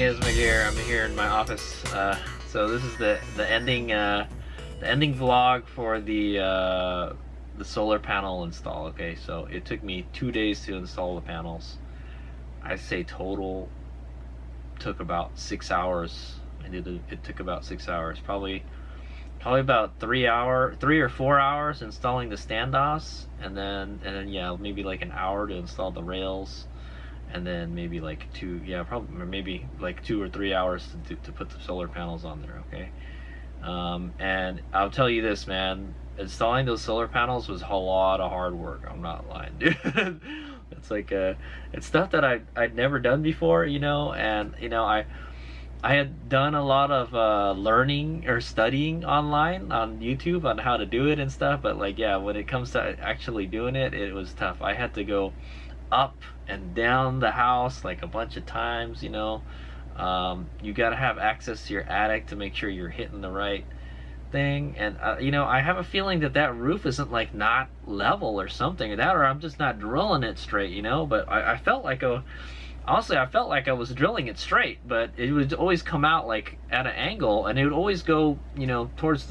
HadesOmega here. I'm here in my office. So this is the ending vlog for the solar panel install. Okay, so it took me 2 days to install the panels. I say total took about 6 hours. It took about 6 hours, probably about 3 or 4 hours installing the standoffs, and then yeah, maybe like an hour to install the rails, and then maybe like maybe like 2 or 3 hours to put the solar panels on there. Okay, and I'll tell you this, man, installing those solar panels was a lot of hard work. I'm not lying, dude. It's like it's stuff that I'd never done before, you know, and you know, I had done a lot of learning or studying online on YouTube on how to do it and stuff, but like, yeah, when it comes to actually doing it, it was tough. I had to go up and down the house like a bunch of times, you know. You got to have access to your attic to make sure you're hitting the right thing, and you know, I have a feeling that roof isn't like not level or something, or I'm just not drilling it straight, you know. But I felt like honestly, I felt like I was drilling it straight, but it would always come out like at an angle, and it would always go, you know, towards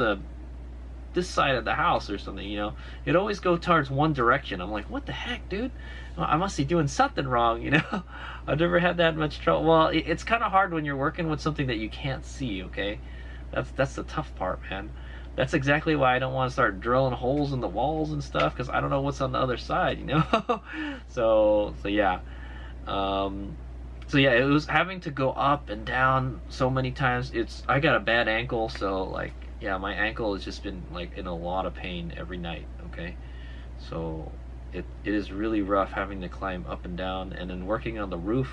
this side of the house or something, you know. It'd always go towards one direction. I'm like, what the heck, dude? I must be doing something wrong, you know. I've never had that much trouble. Well, it's kind of hard when you're working with something that you can't see. Okay, that's the tough part, man. That's exactly why I don't want to start drilling holes in the walls and stuff, because I don't know what's on the other side, you know. so yeah. So yeah, it was having to go up and down so many times. I got a bad ankle, so like, yeah, my ankle has just been like in a lot of pain every night. Okay, so it is really rough having to climb up and down, and then working on the roof.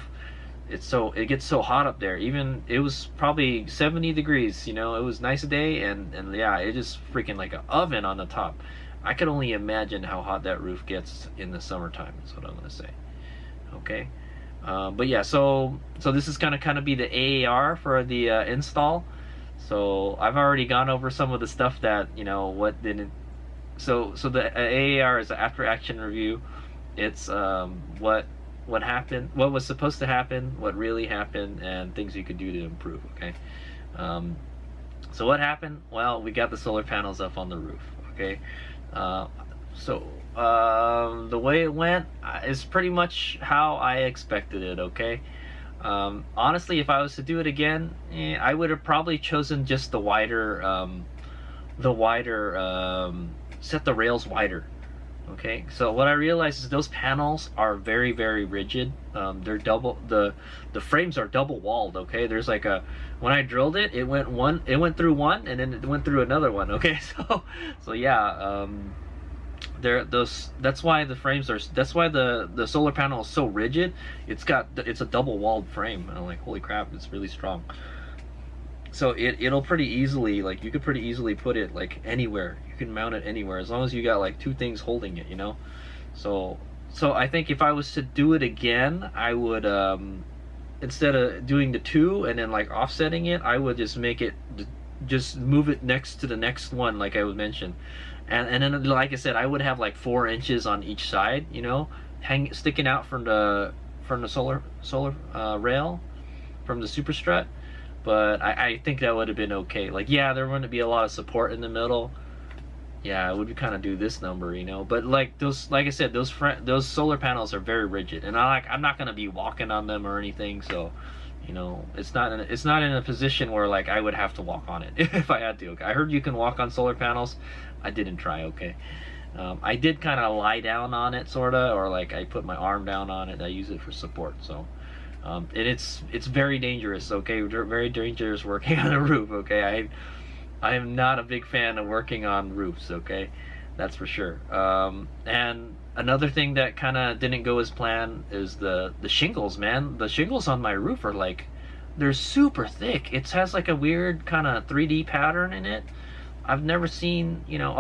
It gets so hot up there. Even it was probably 70 degrees, you know. It was nice a day, and yeah, it is freaking like an oven on the top. I could only imagine how hot that roof gets in the summertime. That's what I'm gonna say. Okay. But yeah, so this is gonna kind of be the AAR for the install. So I've already gone over some of the stuff that, you know, what didn't. So the AAR is an after action review. It's what happened, what was supposed to happen, what really happened, and things you could do to improve. Okay. So what happened? Well, we got the solar panels up on the roof. Okay. The way it went is pretty much how I expected it. Okay. Honestly, if I was to do it again, I would have probably chosen just the wider, set the rails wider. Okay, so what I realized is those panels are very, very rigid. They're double, the frames are double walled. Okay, there's like when I drilled it, it went through one, and then it went through another one. Okay, so yeah, that's why the frames are, that's why the solar panel is so rigid. It's a double walled frame, and I'm like, holy crap, it's really strong. So it'll pretty easily, like, you could pretty easily put it like anywhere. You can mount it anywhere as long as you got like 2 things holding it, you know. So I think if I was to do it again, I would instead of doing the 2 and then like offsetting it, I would just just move it next to the next one, like I would mention. And then, like I said, I would have like 4 inches on each side, you know, sticking out from the solar rail, from the super strut. But I think that would have been okay. Like, yeah, there wouldn't be a lot of support in the middle. Yeah, it would kind of do this number, you know. But like I said, those solar panels are very rigid, and I'm not gonna be walking on them or anything. So, you know, it's not in a position where like I would have to walk on it if I had to. Okay? I heard you can walk on solar panels. I didn't try. Okay. I did kind of lie down on it, sorta, or like I put my arm down on it. I use it for support. So. And it's very dangerous. Okay, very dangerous working on a roof. Okay, I am not a big fan of working on roofs. Okay, that's for sure. And another thing that kind of didn't go as planned is the shingles, man. The shingles on my roof are like, they're super thick. It has like a weird kind of 3D pattern in it. I've never seen, you know,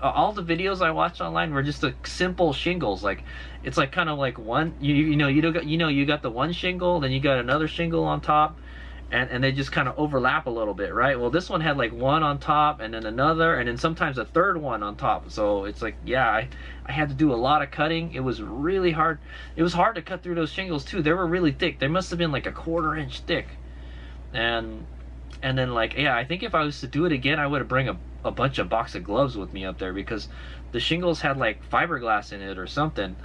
all the videos I watched online were just like simple shingles. Like, it's like kind of like one, you got the one shingle, then you got another shingle on top, and they just kind of overlap a little bit, right? Well, this one had like one on top, and then another, and then sometimes a third one on top. So it's like, yeah, I had to do a lot of cutting. It was really hard. It was hard to cut through those shingles too. They were really thick. They must have been like a 1/4 inch thick. and then like, yeah, I think if I was to do it again, I would have bring a bunch of box of gloves with me up there, because the shingles had like fiberglass in it or something,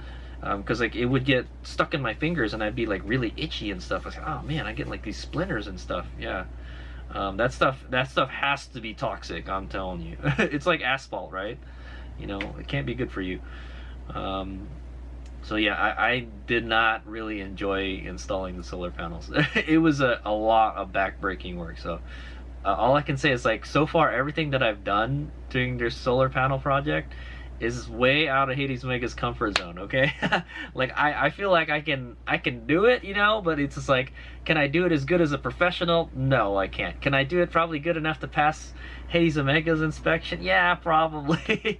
because like it would get stuck in my fingers and I'd be like really itchy and stuff. I was like, oh man, I get like these splinters and stuff. Yeah. That stuff has to be toxic, I'm telling you. It's like asphalt, right? You know, it can't be good for you. So yeah, I did not really enjoy installing the solar panels. It was a lot of back-breaking work. So all I can say is, like, so far everything that I've done during this solar panel project is way out of HadesOmega's comfort zone, okay? Like, I feel like I can do it, you know, but it's just like, can I do it as good as a professional? No, I can't. Can I do it probably good enough to pass HadesOmega's inspection? Yeah, probably.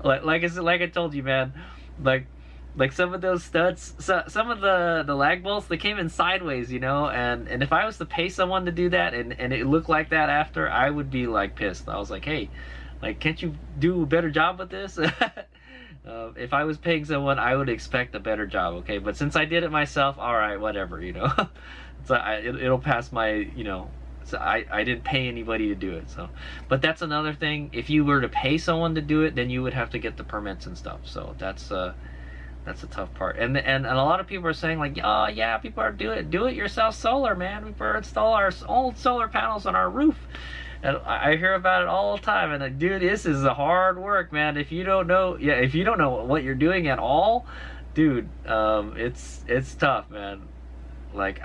like I told you, man, like some of those studs, some of the lag bolts, they came in sideways, you know, and if I was to pay someone to do that and it looked like that after, I would be like pissed. I was like, hey, like, can't you do a better job with this? If I was paying someone, I would expect a better job, okay? But since I did it myself, all right, whatever, you know. So it'll pass my, you know. So I didn't pay anybody to do it. So, but that's another thing. If you were to pay someone to do it, then you would have to get the permits and stuff. So that's a tough part. And a lot of people are saying, like, oh yeah, people are do it yourself solar, man. We better install our own solar panels on our roof. And I hear about it all the time, and like, dude, this is a hard work, man. If you don't know what you're doing at all, dude, it's tough, man. Like,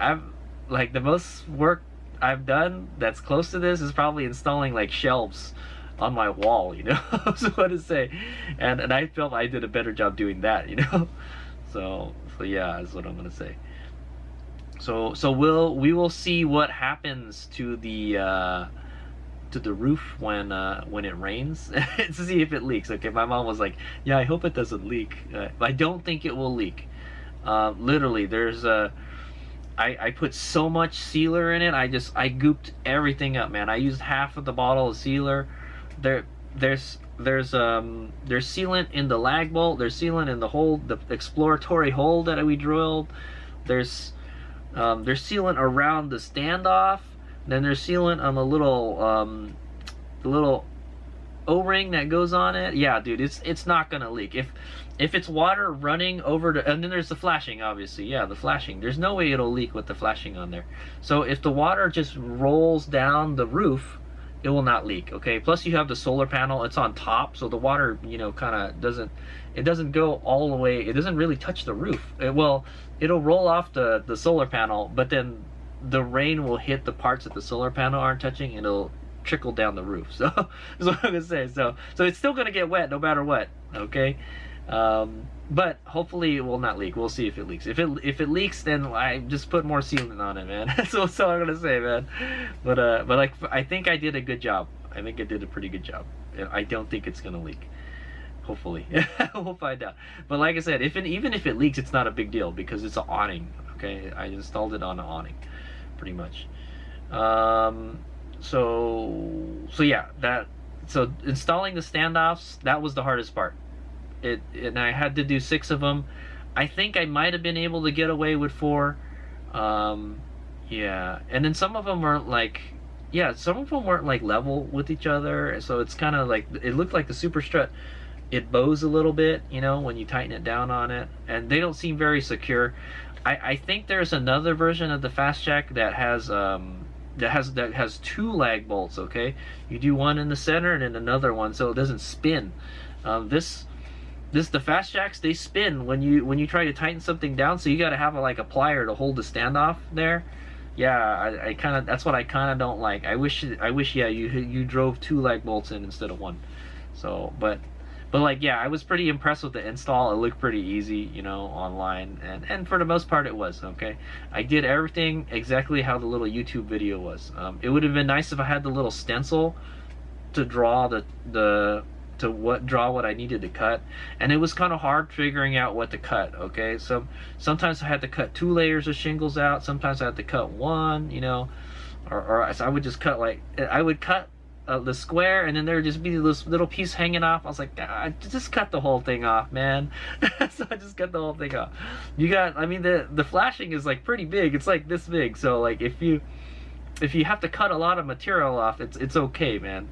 the most work I've done that's close to this is probably installing like shelves on my wall, you know. So what to say, and I felt I did a better job doing that, you know. So yeah, that's what I'm gonna say. So we will see what happens to the roof when it rains to see if it leaks. Okay, my mom was like, yeah, I hope it doesn't leak. I don't think it will leak. Literally, there's I put so much sealer in it. I gooped everything up, man. I used half of the bottle of sealer. There's sealant in the lag bolt. There's sealant in the exploratory hole that we drilled. There's sealant around the standoff. Then there's sealant on the little O-ring that goes on it. Yeah, dude, it's not gonna leak. If it's water running over to, and then there's the flashing, obviously. Yeah, the flashing. There's no way it'll leak with the flashing on there. So if the water just rolls down the roof, it will not leak, okay? Plus you have the solar panel, it's on top, so the water, you know, kind of doesn't go all the way, it doesn't really touch the roof. It'll roll off the solar panel, but then the rain will hit the parts that the solar panel aren't touching, and it'll trickle down the roof. So that's what I'm gonna say. So it's still gonna get wet no matter what, okay? But hopefully it will not leak. We'll see if it leaks. If it leaks, then I just put more sealant on it, man. That's all I'm gonna say, man. But like, I think I did a good job. I think I did a pretty good job. I don't think it's gonna leak. Hopefully. We'll find out. But like I said, even if it leaks, it's not a big deal because it's an awning. Okay, I installed it on an awning, pretty much. So yeah, so installing the standoffs, that was the hardest part. And I had to do 6 of them. I think I might have been able to get away with 4. Yeah, and then some of them weren't like, yeah, some of them weren't like level with each other. So it's kind of like, it looked like the super strut, it bows a little bit, you know, when you tighten it down on it, and they don't seem very secure. I think there's another version of the Fast Jack that has 2 lag bolts. Okay, you do one in the center and then another one so it doesn't spin. The Fast Jacks, they spin when you try to tighten something down, so you got to have a plier to hold the standoff there. Yeah, I kind of, that's what I kind of don't like. I wish yeah, you drove 2 lag bolts in instead of 1. So but like, yeah, I was pretty impressed with the install. It looked pretty easy, you know, online, and for the most part it was, okay. I did everything exactly how the little YouTube video was. It would have been nice if I had the little stencil to draw draw what I needed to cut, and it was kind of hard figuring out what to cut, okay. So sometimes I had to cut 2 layers of shingles out, sometimes I had to cut 1, you know, or so I would just cut, like, I would cut the square, and then there would just be this little piece hanging off. I was like, just cut the whole thing off, man. So I just cut the whole thing off. You got, I mean, the flashing is like pretty big. It's like this big. So like if you if you have to cut a lot of material off, it's okay, man.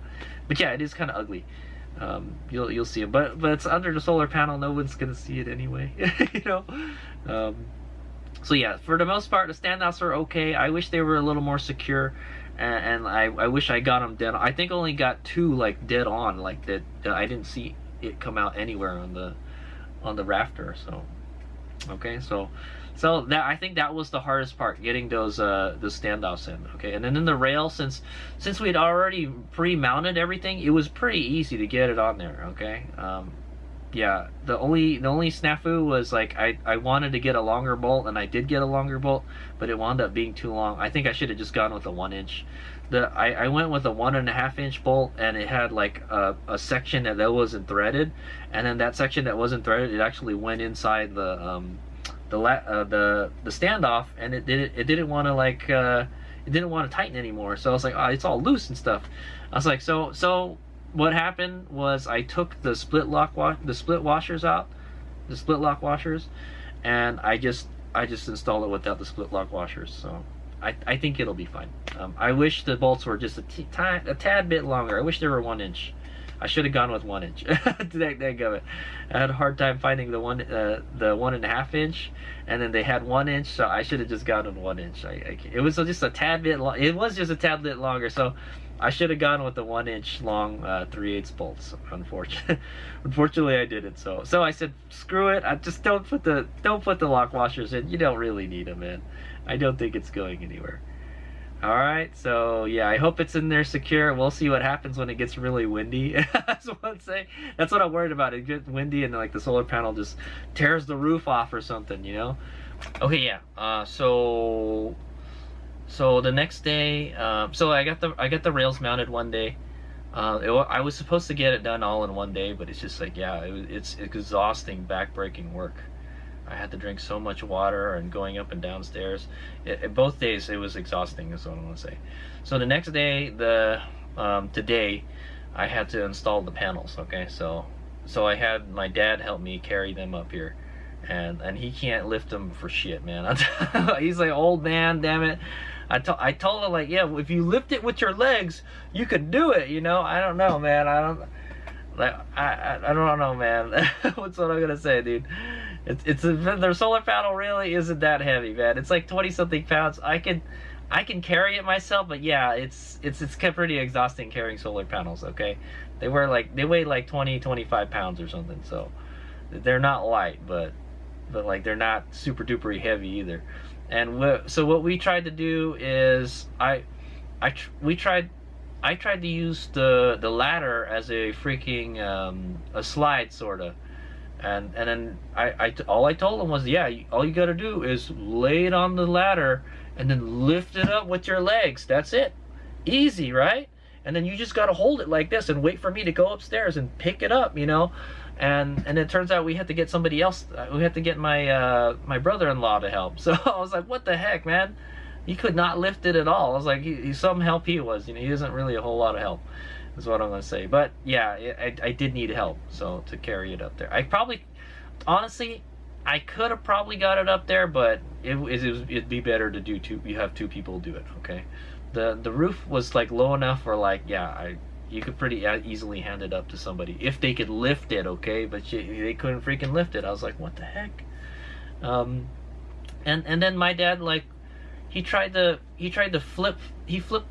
But yeah, it is kind of ugly. You'll see it, but it's under the solar panel. No one's gonna see it anyway, you know. So yeah, for the most part, the standoffs are okay. I wish they were a little more secure, and I wish I got them dead. I think I only got 2 like dead on, like that. I didn't see it come out anywhere on the rafter. So okay, so that, I think that was the hardest part, getting those standoffs in. Okay, and then in the rail, since we had already pre-mounted everything, it was pretty easy to get it on there. Okay, yeah, the only snafu was like I wanted to get a longer bolt, and I did get a longer bolt, but it wound up being too long. I think I should have just gone with a 1-inch. I went with a 1.5-inch bolt, and it had like a section that wasn't threaded, and then that section that wasn't threaded, it actually went inside the standoff, and it didn't want to like it didn't want to tighten anymore. So I was like, oh, it's all loose and stuff. I was like, so what happened was I took the split lock washers out, the split lock washers, and I just installed it without the split lock washers. So I think it'll be fine. I wish the bolts were just a tad bit longer. I wish they were 1-inch. I should have gone with 1-inch. Dadgummit. I had a hard time finding the 1.5-inch, and then they had 1-inch, so I should have just gone with 1-inch. It was just a tad bit long. It was just a tad bit longer, so I should have gone with the 1-inch long 3/8 bolts. Unfortunately, I didn't. So I said, screw it. I just don't put the lock washers in. You don't really need them, man. I don't think it's going anywhere. Alright, so yeah, I hope it's in there secure. We'll see what happens when it gets really windy. That's what I'm saying. That's what I'm worried about. It gets windy and like the solar panel just tears the roof off or something, you know? Okay, yeah. So the next day, so I got the rails mounted one day. I was supposed to get it done all in one day, but it's just like, yeah, it's exhausting, back-breaking work. I had to drink so much water and going up and downstairs. Both days it was exhausting, is what I want to say. So the next day, today, I had to install the panels. Okay, so I had my dad help me carry them up here, and he can't lift them for shit, man. He's like, old man, damn it. I told him, like, yeah, if you lift it with your legs, you could do it, you know. I don't know, man. I don't know, man. What's what I'm gonna say, dude? The solar panel really isn't that heavy, man. It's like 20-something pounds. I can carry it myself, but yeah, it's pretty exhausting carrying solar panels. Okay, they weigh like 20-25 pounds or something. So they're not light, but like they're not super duper heavy either. And so what we tried to do is I tried to use the ladder as a freaking a slide sorta. And then all I told him was, yeah, all you got to do is lay it on the ladder and then lift it up with your legs. That's it. Easy, right? And then you just got to hold it like this and wait for me to go upstairs and pick it up, you know? And it turns out we had to get somebody else. We had to get my my brother-in-law to help. So I was like, what the heck, man? He could not lift it at all. I was like, some help he was. You know, he isn't really a whole lot of help, is what I'm going to say. But yeah, I did need help, so to carry it up there. Honestly, I could have probably got it up there, but it'd be better to do you have 2 people do it, okay? The roof was like low enough for like, yeah, you could pretty easily hand it up to somebody if they could lift it, okay? But they couldn't freaking lift it. I was like, what the heck? And then my dad, like, he flipped the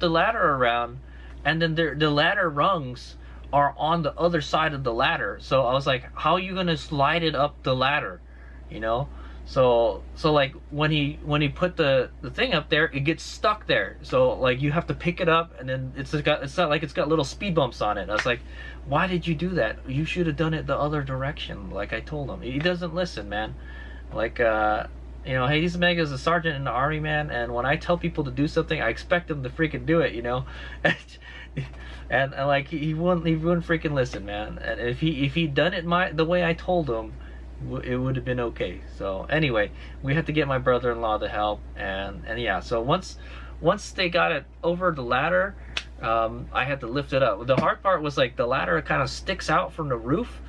ladder around, and then the ladder rungs are on the other side of the ladder. So I was like, how are you gonna slide it up the ladder, you know? So like when he put the thing up there, it gets stuck there. So like you have to pick it up, and then it's not like it's got little speed bumps on it. I was like, why did you do that? You should have done it the other direction, like I told him. He doesn't listen, man. Like you know, HadesOmega is a sergeant in the army, man, and when I tell people to do something, I expect them to freaking do it, you know. and like he wouldn't freaking listen, man. And if he'd done it the way I told him, it would have been okay. So anyway, we had to get my brother-in-law to help, and yeah. So once they got it over the ladder, I had to lift it up. The hard part was like the ladder kind of sticks out from the roof,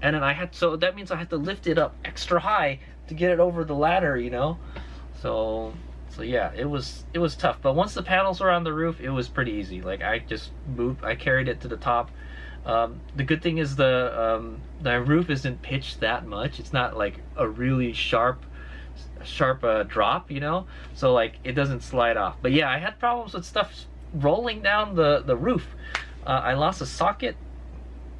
and then so that means I had to lift it up extra high to get it over the ladder, you know. So So yeah, it was tough. But once the panels were on the roof, it was pretty easy. Like I just moved, I carried it to the top. The good thing is the roof isn't pitched that much. It's not like a really sharp drop, you know. So like it doesn't slide off. But yeah, I had problems with stuff rolling down the roof. I lost a socket.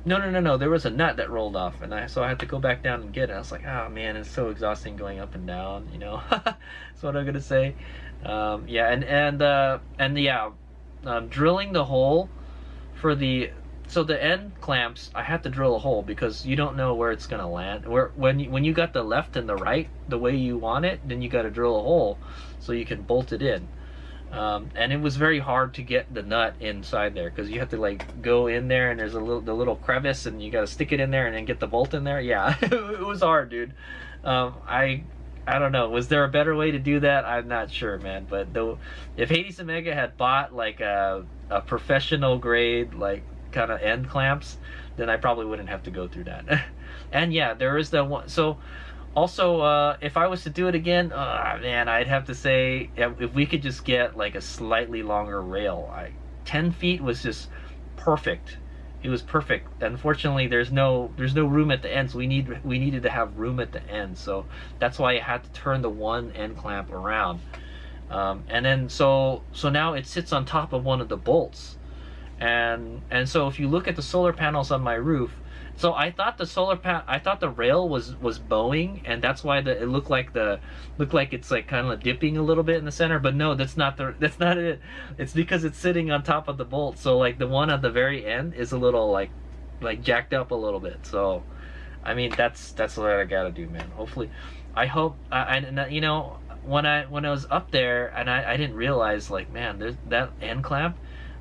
No. There was a nut that rolled off, and so I had to go back down and get it. I was like, oh man, it's so exhausting going up and down, you know. That's what I'm gonna say. Yeah, and yeah, drilling the hole for the end clamps. I had to drill a hole because you don't know where it's gonna land. When you got the left and the right the way you want it, then you got to drill a hole so you can bolt it in. And it was very hard to get the nut inside there because you have to like go in there and there's the little crevice and you got to stick it in there and then get the bolt in there. Yeah, it was hard, dude. I don't know. Was there a better way to do that? I'm not sure, man. But though, if HadesOmega had bought like a professional grade like kind of end clamps, then I probably wouldn't have to go through that. And yeah, there is that one. So also, if I was to do it again, man, I'd have to say if we could just get like a slightly longer rail. 10 feet was just perfect. It was perfect. Unfortunately, there's no room at the ends. We needed to have room at the end, so that's why I had to turn the one end clamp around. And then so now it sits on top of one of the bolts, and so if you look at the solar panels on my roof. So I thought the rail was bowing, and that's why it looked like it's like kind of dipping a little bit in the center. But no, that's not it. It's because it's sitting on top of the bolt. So like the one at the very end is a little like jacked up a little bit. So I mean that's what I gotta do, man. Hopefully, I hope. And you know, when I was up there and I didn't realize, like, man, there's that end clamp.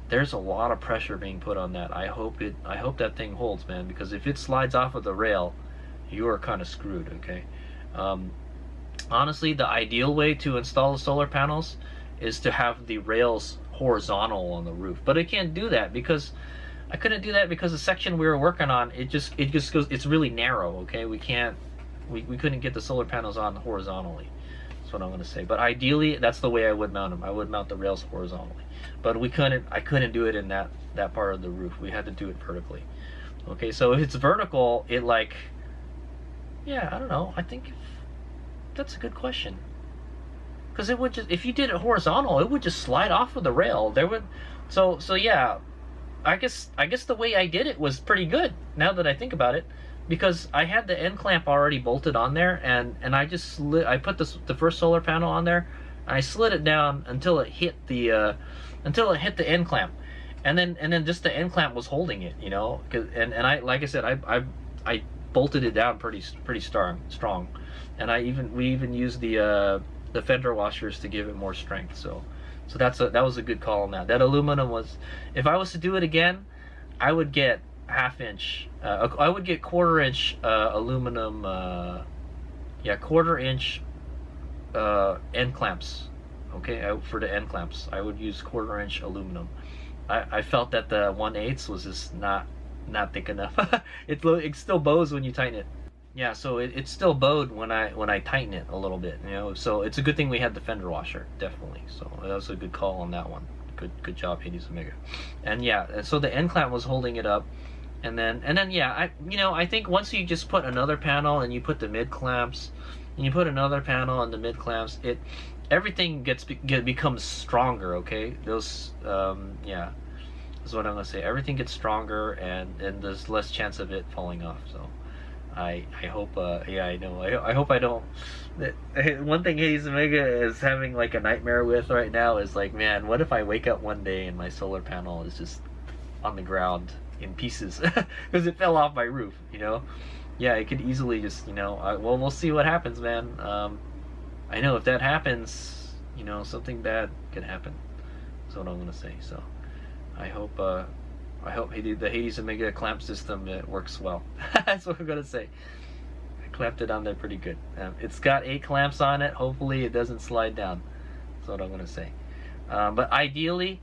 There's a lot of pressure being put on that. I hope that thing holds, man, because if it slides off of the rail, you are kind of screwed, okay? Honestly, the ideal way to install the solar panels is to have the rails horizontal on the roof. But I can't do that because I couldn't do that because the section we were working on, it just goes, it's really narrow, okay? We couldn't get the solar panels on horizontally. That's what I'm going to say. But ideally, that's the way I would mount them. I would mount the rails horizontally. But I couldn't do it in that part of the roof. We had to do it vertically. Okay, so if it's vertical, it like, yeah, I don't know. I think that's a good question. Because it would just, if you did it horizontal, it would just slide off of the rail. There would, so yeah, I guess the way I did it was pretty good. Now that I think about it, because I had the end clamp already bolted on there, and I just I put the first solar panel on there, and I slid it down until it hit the end clamp, and then just the end clamp was holding it, you know. And I, like I said, I bolted it down pretty strong, and we even used the fender washers to give it more strength. So that was a good call on that. That aluminum was, if I was to do it again, I would get half-inch. I would get quarter-inch aluminum. Quarter-inch end clamps. Okay, for the end clamps, I would use quarter-inch aluminum. I felt that the 1/8 was just not thick enough. It still bows when you tighten it. Yeah, so it still bowed when I tighten it a little bit, you know. So it's a good thing we had the fender washer, definitely. So that was a good call on that one. Good job, HadesOmega. And yeah, so the end clamp was holding it up, and then yeah, I think once you just put another panel and you put the mid clamps, and you put another panel on the mid clamps, everything becomes stronger. Okay, those yeah, that's what I'm gonna say. Everything gets stronger, and there's less chance of it falling off. So I hope yeah, I know. I hope I don't. One thing HadesOmega is having like a nightmare with right now is like, man, what if I wake up one day and my solar panel is just on the ground in pieces because it fell off my roof, you know? Yeah, it could easily just, you know, well, we'll see what happens, man. I know if that happens, you know, something bad could happen. That's what I'm gonna say. So I hope the HadesOmega clamp system works well. That's what I'm gonna say. I clamped it on there pretty good. It's got 8 clamps on it. Hopefully it doesn't slide down. That's what I'm gonna say. But ideally,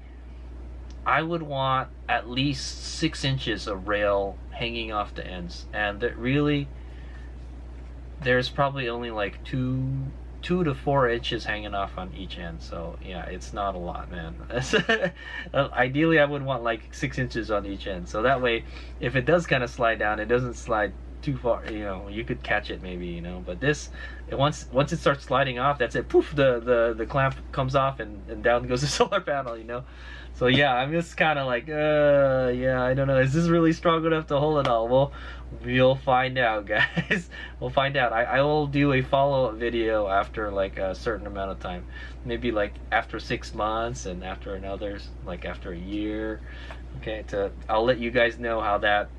I would want at least 6 inches of rail hanging off the ends, and that really, there's probably only like 2 2 to 4 inches hanging off on each end. So yeah, it's not a lot, man. Ideally I would want like 6 inches on each end, so that way if it does kind of slide down, it doesn't slide too far, you know, you could catch it maybe, you know. But this, once it starts sliding off, that's it, poof, the clamp comes off and down goes the solar panel, you know. So yeah, I'm just kind of like, yeah, I don't know, is this really strong enough to hold it all? Well, we'll find out, guys. We'll find out. I will do a follow-up video after like a certain amount of time, maybe like after 6 months, and after another, like after a year. Okay, I'll let you guys know how that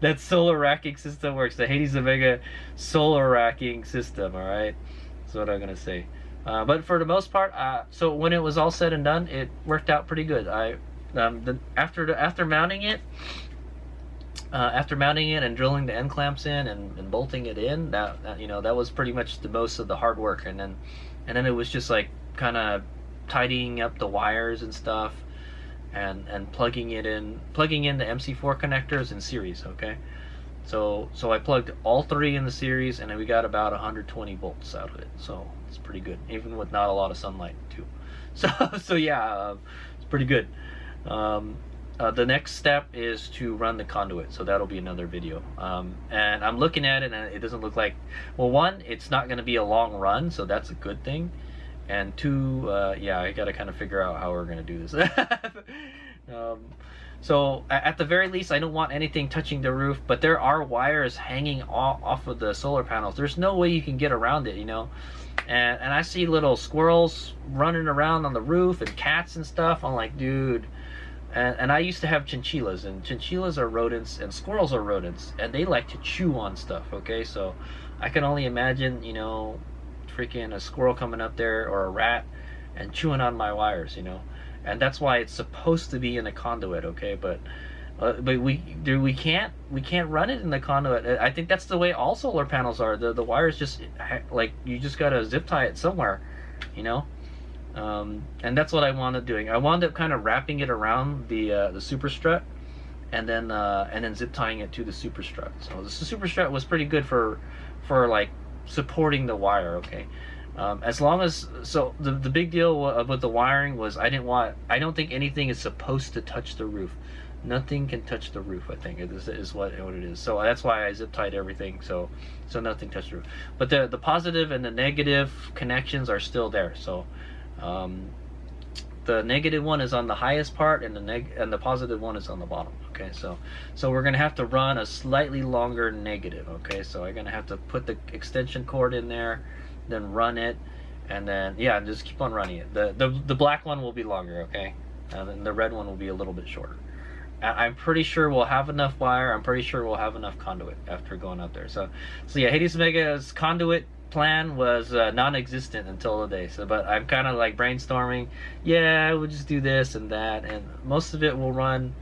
that solar racking system works, the HadesOmega solar racking system. All right, that's what I'm gonna say. But for the most part, so when it was all said and done, it worked out pretty good. After mounting it, and drilling the end clamps in and bolting it in, that you know, that was pretty much the most of the hard work, and then it was just like kind of tidying up the wires and stuff, and plugging in the MC4 connectors in series. Okay, so I plugged all 3 in the series, and then we got about 120 volts out of it. So it's pretty good, even with not a lot of sunlight too. So yeah, it's pretty good. The next step is to run the conduit, so that'll be another video. And I'm looking at it, and it doesn't look like, well, one, it's not going to be a long run, so that's a good thing. And 2, yeah, I got to kind of figure out how we're going to do this. So at the very least, I don't want anything touching the roof, but there are wires hanging off of the solar panels. There's no way you can get around it, you know. And I see little squirrels running around on the roof, and cats and stuff. I'm like, dude. And I used to have chinchillas, and chinchillas are rodents, and squirrels are rodents, and they like to chew on stuff. Okay, so I can only imagine, you know, freaking a squirrel coming up there, or a rat, and chewing on my wires, you know. And that's why it's supposed to be in a conduit. Okay, but we can't run it in the conduit. I think that's the way all solar panels are. The wires just, like, you just gotta zip tie it somewhere, you know. And that's what I wound up doing. I wound up kind of wrapping it around the super strut, and then zip tying it to the super strut. So the super strut was pretty good for like supporting the wire. Okay, as long as, so the big deal with the wiring was I don't think anything is supposed to touch the roof. Nothing can touch the roof, I think, is what it is. So that's why I zip tied everything, so nothing touched the roof. But the positive and the negative connections are still there. So the negative one is on the highest part, and the positive one is on the bottom. Okay, so we're gonna have to run a slightly longer negative. Okay, so I'm gonna have to put the extension cord in there, then run it, and then yeah, just keep on running it. The black one will be longer. Okay, and then the red one will be a little bit shorter. I'm pretty sure we'll have enough wire. I'm pretty sure we'll have enough conduit after going out there. So yeah, HadesOmega's conduit plan was non-existent until today. So, but I'm kind of like brainstorming. Yeah, we'll just do this and that, and most of it will run.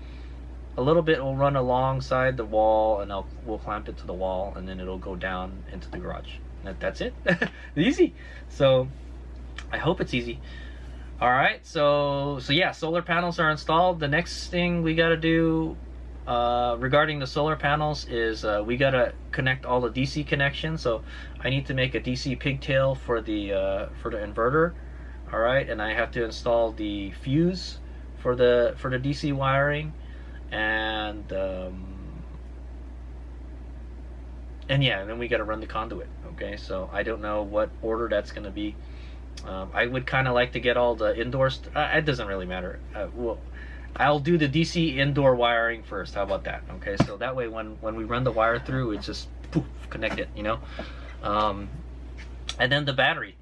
A little bit will run alongside the wall, and we'll clamp it to the wall, and then it'll go down into the garage. That's it. Easy. So I hope it's easy. All right, so yeah, solar panels are installed. The next thing we got to do regarding the solar panels is we got to connect all the DC connections. So I need to make a DC pigtail for the inverter. All right, and I have to install the fuse for the DC wiring, and yeah, and then we got to run the conduit. Okay, so I don't know what order that's going to be. I would kind of like to get all the indoors. It doesn't really matter. Well, I'll do the DC indoor wiring first. How about that? Okay, so that way when we run the wire through, it's just poof, connect it, you know. And then the battery.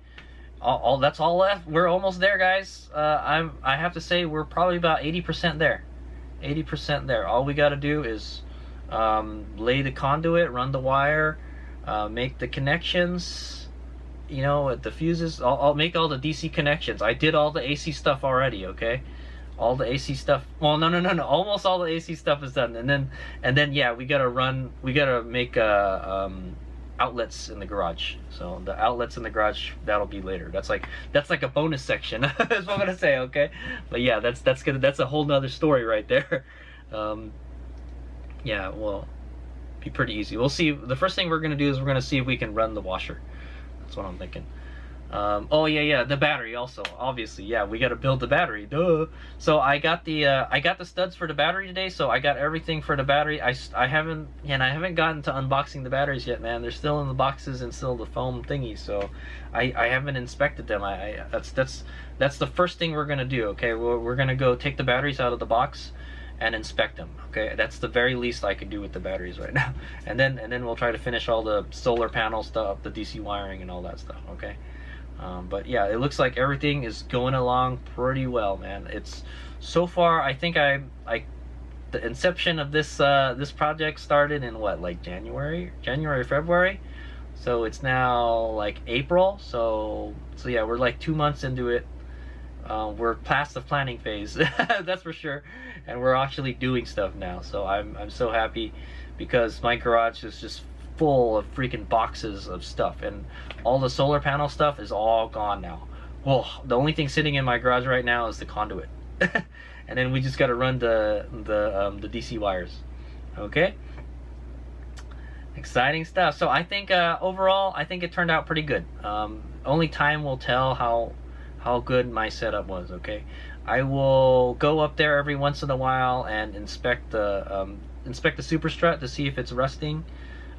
All that's all left. We're almost there, guys. I have to say we're probably about 80% there. 80% there. All we got to do is lay the conduit, run the wire, make the connections. You know, the fuses. I'll make all the DC connections. I did all the AC stuff already. Okay, all the AC stuff. Well, no. Almost all the AC stuff is done. And then yeah, we gotta make outlets in the garage. So the outlets in the garage, that'll be later. That's like a bonus section. That's what I'm gonna say. Okay, but yeah, that's a whole nother story right there. Yeah, well, be pretty easy. We'll see. The first thing we're gonna do is we're gonna see if we can run the washer. That's what I'm thinking. Oh yeah, the battery also. Obviously, yeah, we got to build the battery. Duh. So I got the studs for the battery today. So I got everything for the battery. I haven't gotten to unboxing the batteries yet, man. They're still in the boxes and still the foam thingy. So I haven't inspected them. That's the first thing we're gonna do. Okay, we're gonna go take the batteries out of the box and inspect them. Okay, that's the very least I could do with the batteries right now. And then we'll try to finish all the solar panel stuff, the DC wiring, and all that stuff. Okay. But yeah, it looks like everything is going along pretty well, man. It's so far. I think the inception of this project started in what, like January, February. So it's now like April. So yeah, we're like 2 months into it. We're past the planning phase, that's for sure, and we're actually doing stuff now. So I'm so happy because my garage is just full of freaking boxes of stuff, and all the solar panel stuff is all gone now. Well, the only thing sitting in my garage right now is the conduit, and then we just got to run the DC wires. Okay, exciting stuff. So I think overall, I think it turned out pretty good. Only time will tell how good my setup was. Okay, I will go up there every once in a while and inspect the super strut to see if it's rusting.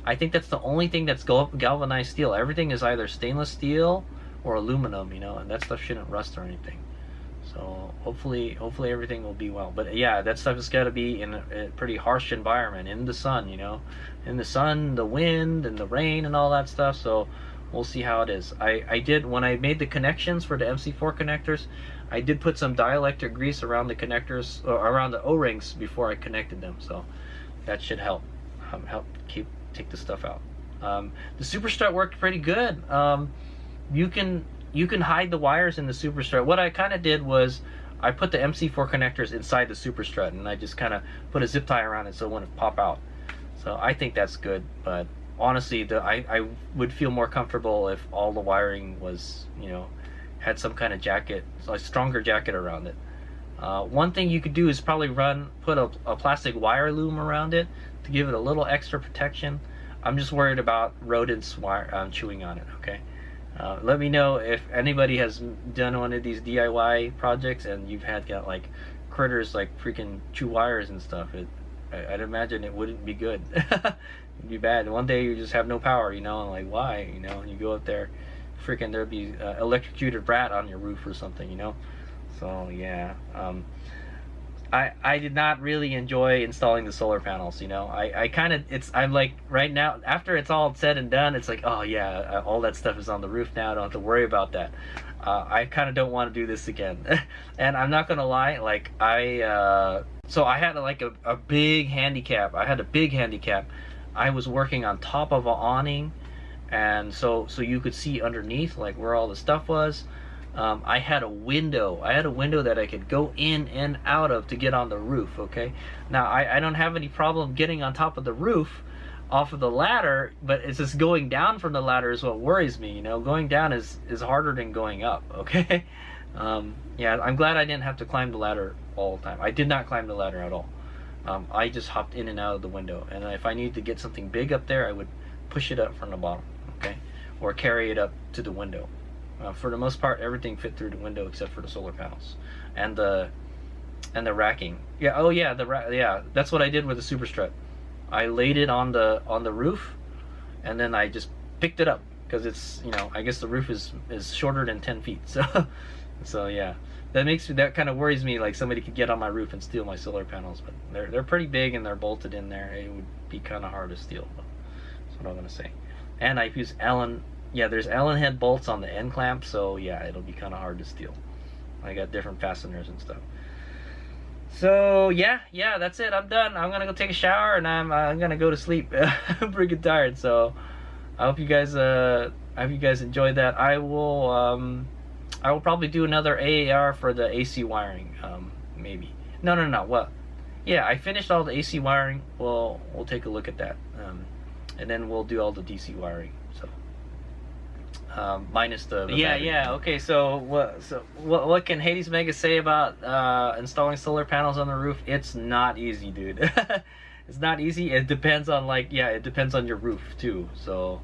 I think that's the only thing that's galvanized steel. Everything is either stainless steel or aluminum, you know, and that stuff shouldn't rust or anything. So hopefully everything will be well. But yeah, that stuff has got to be in a pretty harsh environment, in the sun, you know, in the sun, the wind, and the rain, and all that stuff. So we'll see how it is. I did, when I made the connections for the MC4 connectors, I did put some dielectric grease around the connectors, or around the O-rings before I connected them. So that should help take the stuff out. The super strut worked pretty good. You can hide the wires in the super strut. What I kind of did was I put the MC4 connectors inside the super strut, and I just kind of put a zip tie around it so it wouldn't pop out. So I think that's good, but honestly, I would feel more comfortable if all the wiring was, you know, had some kind of jacket, a stronger jacket around it. One thing you could do is probably put a plastic wire loom around it to give it a little extra protection. I'm just worried about rodents chewing on it. Okay, let me know if anybody has done one of these DIY projects and you've got like critters like freaking chew wires and stuff. I'd imagine it wouldn't be good. It'd be bad. One day you just have no power, you know, and like, why, you know, and you go up there, freaking there'd be electrocuted rat on your roof or something, you know. So yeah, I did not really enjoy installing the solar panels, you know. I'm like, right now, after it's all said and done, it's like, oh yeah, all that stuff is on the roof now, I don't have to worry about that. I kind of don't want to do this again. And I'm not gonna lie, like so I had like a big handicap. I was working on top of an awning, and so you could see underneath, like where all the stuff was. I had a window that I could go in and out of to get on the roof. Okay, now I don't have any problem getting on top of the roof off of the ladder, but it's just going down from the ladder is what worries me, you know. Going down is harder than going up. Okay. Yeah, I'm glad I didn't have to climb the ladder all the time. I did not climb the ladder at all. I just hopped in and out of the window, and if I needed to get something big up there, I would push it up from the bottom. Okay, or carry it up to the window. For the most part, everything fit through the window except for the solar panels and the racking. Yeah, oh yeah, yeah, that's what I did with the super strut. I laid it on the roof, and then I just picked it up because it's, you know, I guess the roof is shorter than 10 feet. So yeah, that kind of worries me. Like somebody could get on my roof and steal my solar panels, but they're pretty big and they're bolted in there. It would be kind of hard to steal. That's what I'm gonna say. And I've used Allen. Yeah, there's Allen head bolts on the end clamp, so yeah, it'll be kind of hard to steal. I got different fasteners and stuff. So yeah, that's it. I'm done. I'm gonna go take a shower and I'm gonna go to sleep. I'm pretty tired. So I hope you guys enjoyed that. I will probably do another AAR for the AC wiring. Maybe. No. What? Yeah, I finished all the AC wiring. We'll take a look at that, and then we'll do all the DC wiring. So. Minus the yeah. Okay, so what can HadesOmega say about installing solar panels on the roof? It's not easy, dude. It's not easy. It depends on it depends on your roof too. So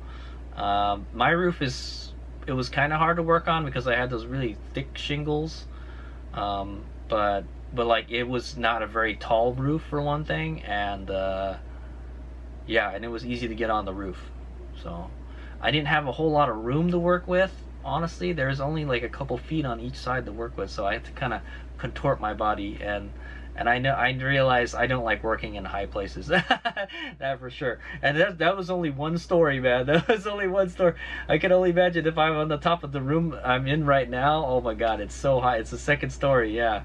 my roof is it was kind of hard to work on because I had those really thick shingles. But like it was not a very tall roof for one thing, and yeah, and it was easy to get on the roof. So I didn't have a whole lot of room to work with. Honestly, there's only like a couple feet on each side to work with, so I had to kind of contort my body, and I realized I don't like working in high places. That for sure. And that was only one story, man. That was only one story. I can only imagine if I'm on the top of the room I'm in right now. Oh my God, it's so high. It's the second story. Yeah,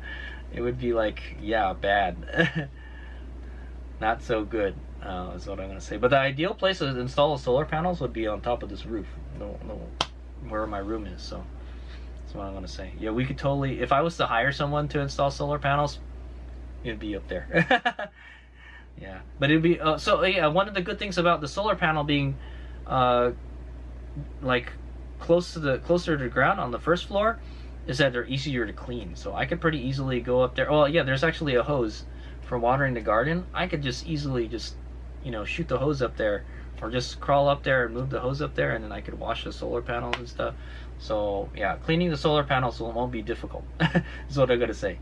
it would be like, yeah, bad. Not so good. Is what I'm gonna say. But the ideal place to install solar panels would be on top of this roof. No, where my room is. So that's what I'm gonna say. Yeah, we could totally. If I was to hire someone to install solar panels, it'd be up there. Yeah, but it'd be so. Yeah, one of the good things about the solar panel being like closer to the ground on the first floor is that they're easier to clean. So I could pretty easily go up there. Oh yeah, there's actually a hose for watering the garden. I could just easily shoot the hose up there, or just crawl up there and move the hose up there, and then I could wash the solar panels and stuff. So yeah, cleaning the solar panels won't be difficult. Is what I'm gonna say.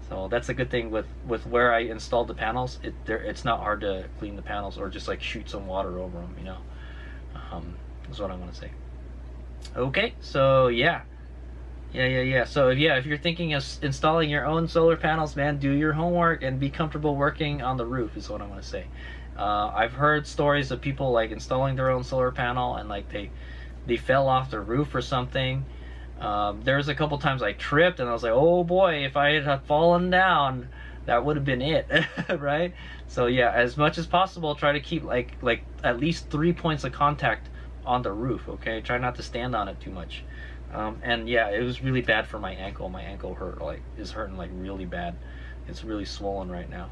So that's a good thing with where I installed the panels. It's not hard to clean the panels or just like shoot some water over them. Is what I'm gonna say. Okay, so yeah. So if you're thinking of installing your own solar panels, man, do your homework and be comfortable working on the roof. Is what I'm gonna say. I've heard stories of people like installing their own solar panel and like they fell off the roof or something. There was a couple times I tripped and I was like, oh boy, if I had fallen down, that would have been it. Right? So yeah, as much as possible, try to keep like at least 3 points of contact on the roof. Okay, try not to stand on it too much. And yeah, it was really bad for my ankle. My ankle is hurting like really bad. It's really swollen right now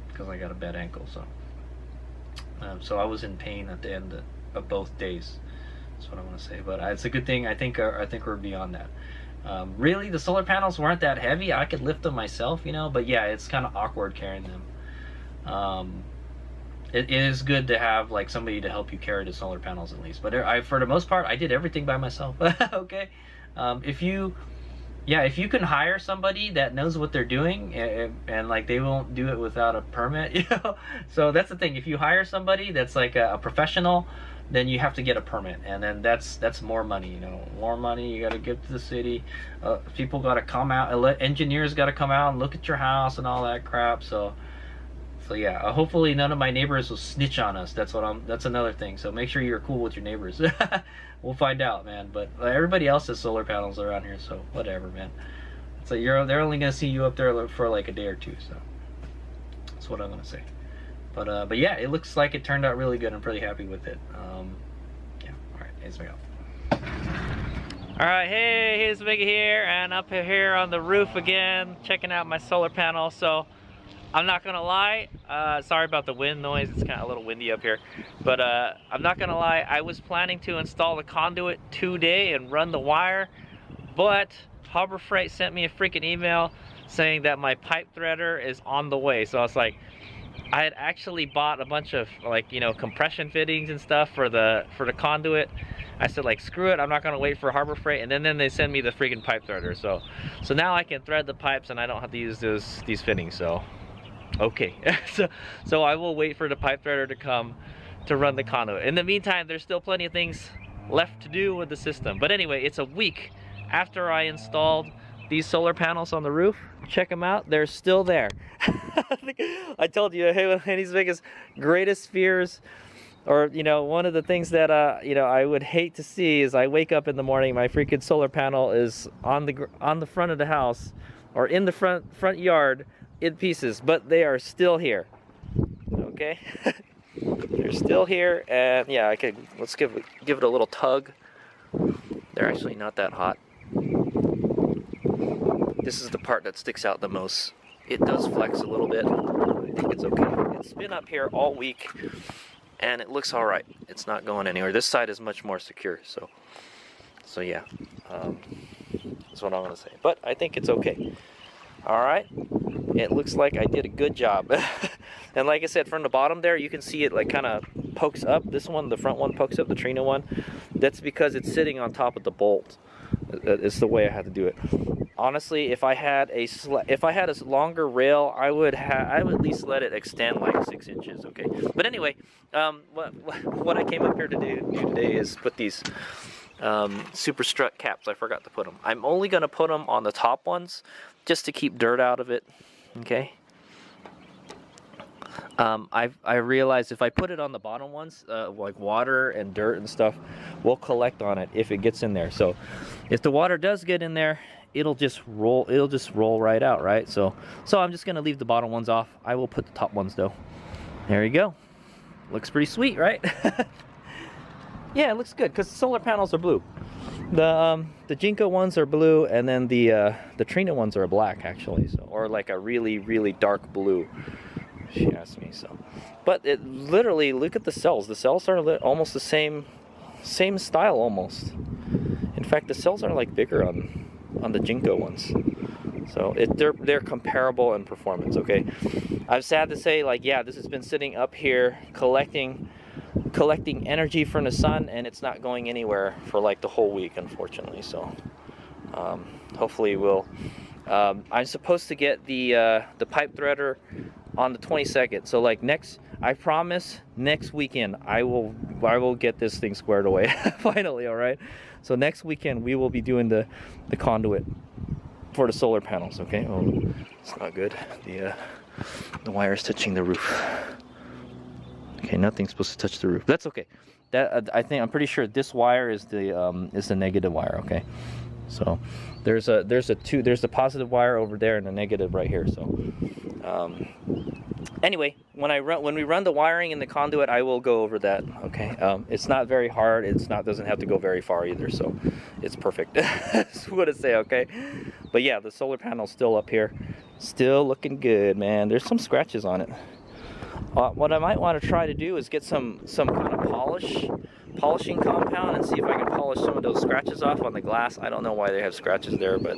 because I got a bad ankle. So I was in pain at the end of both days. That's what I want to say. But it's a good thing. I think we're beyond that. Really, the solar panels weren't that heavy. I could lift them myself, But yeah, it's kind of awkward carrying them. It is good to have like somebody to help you carry the solar panels at least. But for the most part, I did everything by myself. Okay. If you can hire somebody that knows what they're doing and like they won't do it without a permit, So that's the thing. If you hire somebody that's like a professional, then you have to get a permit, and then that's more money, more money you got to give to the city. People got to come out, engineers got to come out and look at your house and all that crap. So yeah, hopefully none of my neighbors will snitch on us. That's another thing. So make sure you're cool with your neighbors. We'll find out, man. But everybody else has solar panels around here, so whatever, man. So they're only gonna see you up there for like a day or two. So that's what I'm gonna say. But yeah, it looks like it turned out really good. I'm pretty happy with it. Yeah. All right, HadesOmega. All right, hey, HadesOmega here, and up here on the roof again, checking out my solar panel. So I'm not gonna lie, sorry about the wind noise, it's kind of a little windy up here, but I'm not gonna lie, I was planning to install the conduit today and run the wire, but Harbor Freight sent me a freaking email saying that my pipe threader is on the way. So it's like, I had actually bought a bunch of compression fittings and stuff for the conduit. I said like, screw it, I'm not gonna wait for Harbor Freight, and then they send me the freaking pipe threader. So now I can thread the pipes and I don't have to use these fittings. So okay. so I will wait for the pipe threader to come to run the conduit. In the meantime, there's still plenty of things left to do with the system. But anyway, it's a week after I installed these solar panels on the roof. Check them out, they're still there. I told you, hey, one of his biggest greatest fears, or one of the things that I would hate to see is I wake up in the morning, my freaking solar panel is on the front of the house or in the front yard in pieces, but they are still here. Okay. They're still here, and yeah, let's give it a little tug. They're actually not that hot. This is the part that sticks out the most. It does flex a little bit. I think it's okay. It's been up here all week and it looks all right. It's not going anywhere. This side is much more secure, so yeah, that's what I'm gonna say. But I think it's okay. All right, it looks like I did a good job. And like I said, from the bottom there, you can see it like kind of pokes up. This one, the front one pokes up, the Trina one. That's because it's sitting on top of the bolt. It's the way I had to do it. Honestly, if I had a longer rail, I would at least let it extend like 6 inches. Okay. But anyway, what I came up here to do today is put these super strut caps. I forgot to put them. I'm only going to put them on the top ones just to keep dirt out of it. Okay. I realized if I put it on the bottom ones, like water and dirt and stuff will collect on it if it gets in there. So if the water does get in there, it'll just roll right out, right? So I'm just gonna leave the bottom ones off. I will put the top ones though. There you go. Looks pretty sweet, right? Yeah, it looks good because the solar panels are blue. The Jinko ones are blue, and then the Trina ones are black actually, so, or like a really dark blue. She asked me so, but it literally, look at the cells. The cells are almost the same style almost. In fact, the cells are like bigger on the Jinko ones. So they're comparable in performance. Okay, I'm sad to say, like, yeah, this has been sitting up here collecting energy from the sun, and it's not going anywhere for like the whole week, unfortunately. So hopefully we'll. I'm supposed to get the pipe threader on the 22nd. So like I promise next weekend I will get this thing squared away finally. All right. So next weekend we will be doing the conduit for the solar panels. Okay. Oh, it's not good. The wire is touching the roof. Okay, nothing's supposed to touch the roof. That's okay. I'm pretty sure this wire is the negative wire. Okay. So there's the positive wire over there and the negative right here. So anyway, when we run the wiring in the conduit, I will go over that. Okay, it's not very hard. Doesn't have to go very far either. So it's perfect. That's what I say. Okay, but yeah, the solar panel's still up here, still looking good, man. There's some scratches on it. What I might want to try to do is get some kind of polishing compound and see if I can polish some of those scratches off on the glass. I don't know why they have scratches there, but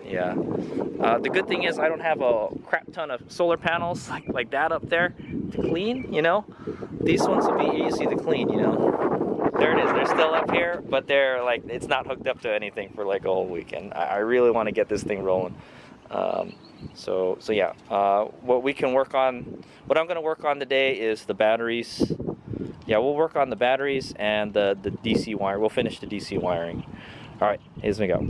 yeah. The good thing is I don't have a crap ton of solar panels like that up there to clean, you know. These ones will be easy to clean, you know. There it is. They're still up here, but they're like, it's not hooked up to anything for like a whole week, and I really want to get this thing rolling. So yeah, what I'm going to work on today is the batteries. Yeah, we'll work on the batteries and the DC wire. We'll finish the DC wiring. All right, here's we go.